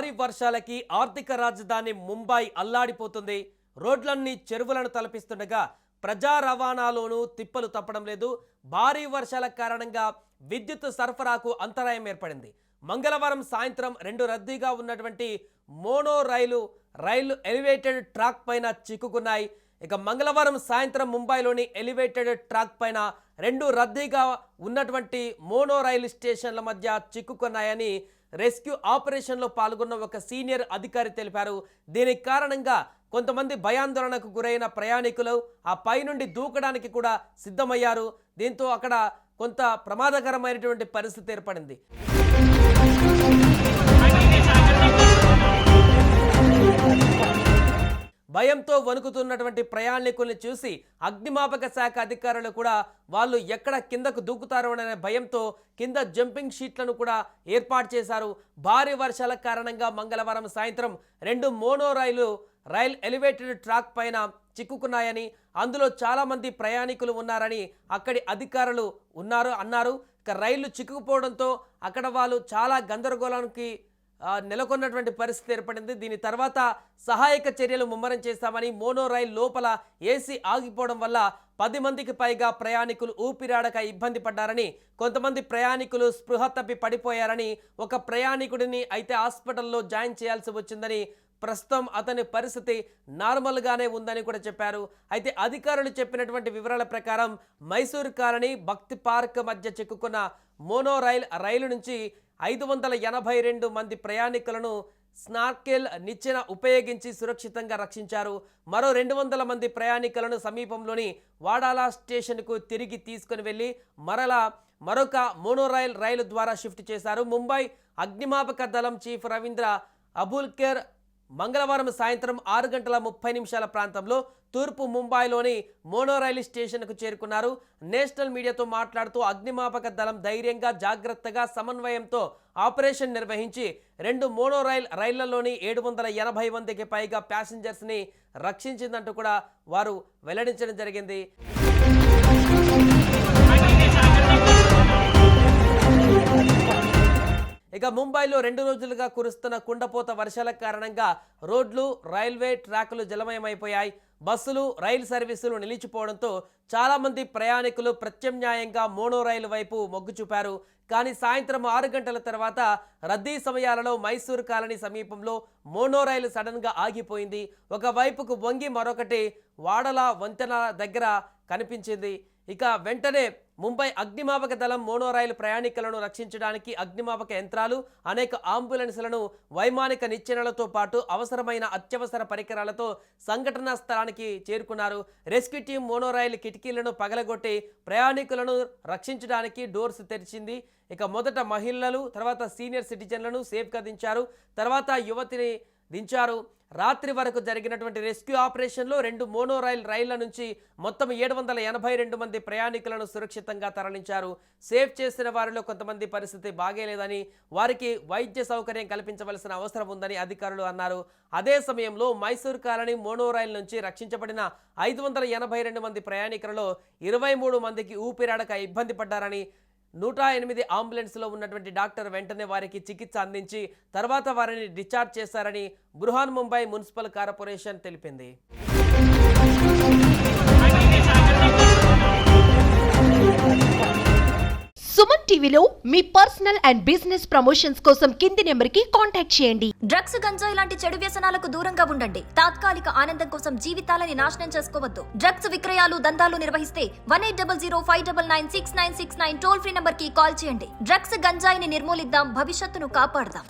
భారీ వర్షాలకి ఆర్థిక రాజధాని ముంబై అల్లాడిపోతుంది. రోడ్లన్నీ చెరువులను తలపిస్తుండగా ప్రజా రవాణాలోనూ తిప్పలు తప్పడం లేదు. భారీ వర్షాల కారణంగా విద్యుత్ సరఫరాకు అంతరాయం ఏర్పడింది. మంగళవారం సాయంత్రం 2 రద్దీగా ఉన్నటువంటి మోనో రైలు ఎలివేటెడ్ ట్రాక్ పైన చిక్కుకున్నాయి. ఇక మంగళవారం సాయంత్రం ముంబైలోని ఎలివేటెడ్ ట్రాక్ పైన 2 రద్దీగా ఉన్నటువంటి మోనో రైలు స్టేషన్ల మధ్య చిక్కుకున్నాయని రెస్క్యూ ఆపరేషన్లో పాల్గొన్న ఒక సీనియర్ అధికారి తెలిపారు. దీనికి కారణంగా కొంతమంది భయాందోళనకు గురైన ప్రయాణికులు ఆ పై నుండి దూకడానికి కూడా సిద్ధమయ్యారు. దీంతో అక్కడ కొంత ప్రమాదకరమైనటువంటి పరిస్థితి ఏర్పడింది. భయంతో వణుకుతున్నటువంటి ప్రయాణికుల్ని చూసి అగ్నిమాపక శాఖ అధికారులు కూడా వాళ్ళు ఎక్కడ కిందకు దూకుతారో అనే భయంతో కింద జంపింగ్ షీట్లను కూడా ఏర్పాటు చేశారు. భారీ వర్షాల కారణంగా మంగళవారం సాయంత్రం 2 మోనో రైలు ఎలివేటెడ్ ట్రాక్ పైన చిక్కుకున్నాయని, అందులో చాలామంది ప్రయాణికులు ఉన్నారని అక్కడి అధికారులు అన్నారు. ఇక రైళ్లు చిక్కుకుపోవడంతో అక్కడ వాళ్ళు చాలా గందరగోళానికి నెలకొన్నటువంటి పరిస్థితి ఏర్పడింది. దీని తర్వాత సహాయక చర్యలు ముమ్మరం చేస్తామని, మోనో రైల్ లోపల ఏసీ ఆగిపోవడం వల్ల 10 మందికి పైగా ప్రయాణికులు ఊపిరాడక ఇబ్బంది పడ్డారని, కొంతమంది ప్రయాణికులు స్పృహ తప్పి పడిపోయారని, ఒక ప్రయాణికుడిని అయితే హాస్పిటల్లో జాయిన్ చేయాల్సి వచ్చిందని, ప్రస్తుతం అతని పరిస్థితి నార్మల్గానే ఉందని కూడా చెప్పారు. అయితే అధికారులు చెప్పినటువంటి వివరాల ప్రకారం మైసూర్ కాలనీ భక్తి పార్క్ మధ్య చిక్కుకున్న మోనో రైలు నుంచి 582 మంది ప్రయాణికులను స్నార్కెల్ నిచ్చెన ఉపయోగించి సురక్షితంగా రక్షించారు. మరో 200 మంది ప్రయాణికులను సమీపంలోని వాడాలా స్టేషన్కు తిరిగి తీసుకుని వెళ్ళి మరొక మోనో రైలు ద్వారా షిఫ్ట్ చేశారు. ముంబై అగ్నిమాపక దళం చీఫ్ రవీంద్ర అబుల్కేర్ మంగళవారం సాయంత్రం 6:30 ప్రాంతంలో తూర్పు ముంబైలోని మోనో రైలు స్టేషన్కు చేరుకున్నారు. నేషనల్ మీడియాతో మాట్లాడుతూ అగ్నిమాపక దళం ధైర్యంగా, జాగ్రత్తగా, సమన్వయంతో ఆపరేషన్ నిర్వహించి 2 మోనో రైళ్లలోని 780 మందికి పైగా ప్యాసింజర్స్ని రక్షించిందంటూ కూడా వారు వెల్లడించడం జరిగింది. ఇక ముంబైలో 2 రోజులుగా కురుస్తున్న కుండపోత వర్షాల కారణంగా రోడ్లు, రైల్వే ట్రాకులు జలమయమైపోయాయి. బస్సులు, రైలు సర్వీసులు నిలిచిపోవడంతో చాలామంది ప్రయాణికులు ప్రత్యామ్నాయంగా మోనో రైలు వైపు మొగ్గు చూపారు. కానీ సాయంత్రం 6 గంటల తర్వాత రద్దీ సమయాలలో మైసూర్ కాలనీ సమీపంలో మోనో రైలు సడన్గా ఆగిపోయింది. ఒకవైపుకు వంగి మరొకటి వాడల వంతెన దగ్గర కనిపించింది. ఇక వెంటనే ముంబై అగ్నిమాపక దళం మోనో రైలు ప్రయాణికులను రక్షించడానికి అగ్నిమాపక యంత్రాలు, అనేక అంబులెన్స్లను, వైమానిక నిచ్చెనలతో పాటు అవసరమైన అత్యవసర పరికరాలతో సంఘటనా స్థలానికి చేరుకున్నారు. రెస్క్యూ టీం మోనో రైలు కిటికీలను పగలగొట్టి ప్రయాణికులను రక్షించడానికి డోర్స్ తెరిచింది. ఇక మొదట మహిళలు, తర్వాత సీనియర్ సిటిజన్లను సేఫ్గా దించారు. తర్వాత యువతిని దించారు. రాత్రి వరకు జరిగినటువంటి రెస్క్యూ ఆపరేషన్లో 2 మోనో రైళ్ల నుంచి మొత్తం 782 మంది ప్రయాణికులను సురక్షితంగా తరలించారు. సేఫ్ చేసిన వారిలో కొంతమంది పరిస్థితి బాగేలేదని, వారికి వైద్య సౌకర్యం కల్పించవలసిన అవసరం ఉందని అధికారులు అన్నారు. అదే సమయంలో మైసూర్ కాలనీ మోనో రైల్ నుంచి రక్షించబడిన 582 మంది ప్రయాణికులలో 23 మందికి ఊపిరాడక ఇబ్బంది పడ్డారని, 108 అంబులెన్స్లో ఉన్నటువంటి డాక్టర్ వెంటనే వారికి చికిత్స అందించి తర్వాత వారిని డిశ్చార్జ్ చేశారని బృహన్ ముంబై మున్సిపల్ కార్పొరేషన్ తెలిపింది. సుమన్ టీవీలో మీ పర్సనల్ అండ్ బిజినెస్ ప్రమోషన్స్ కోసం కింది నెంబర్కి కాంటాక్ట్ చేయండి. డ్రగ్స్, గంజాయి లాంటి చెడు వ్యసనాలకు దూరంగా ఉండండి. తాత్కాలిక ఆనందం కోసం జీవితాలని నాశనం చేసుకోవద్దు. డ్రగ్స్ విక్రయాలు, దందాలు నిర్వహిస్తే 1800599696 టోల్ ఫ్రీ నంబర్ కి కాల్ చేయండి. డ్రగ్స్, గంజాయిని నిర్మూలిద్దాం, భవిష్యత్తును కాపాడదాం.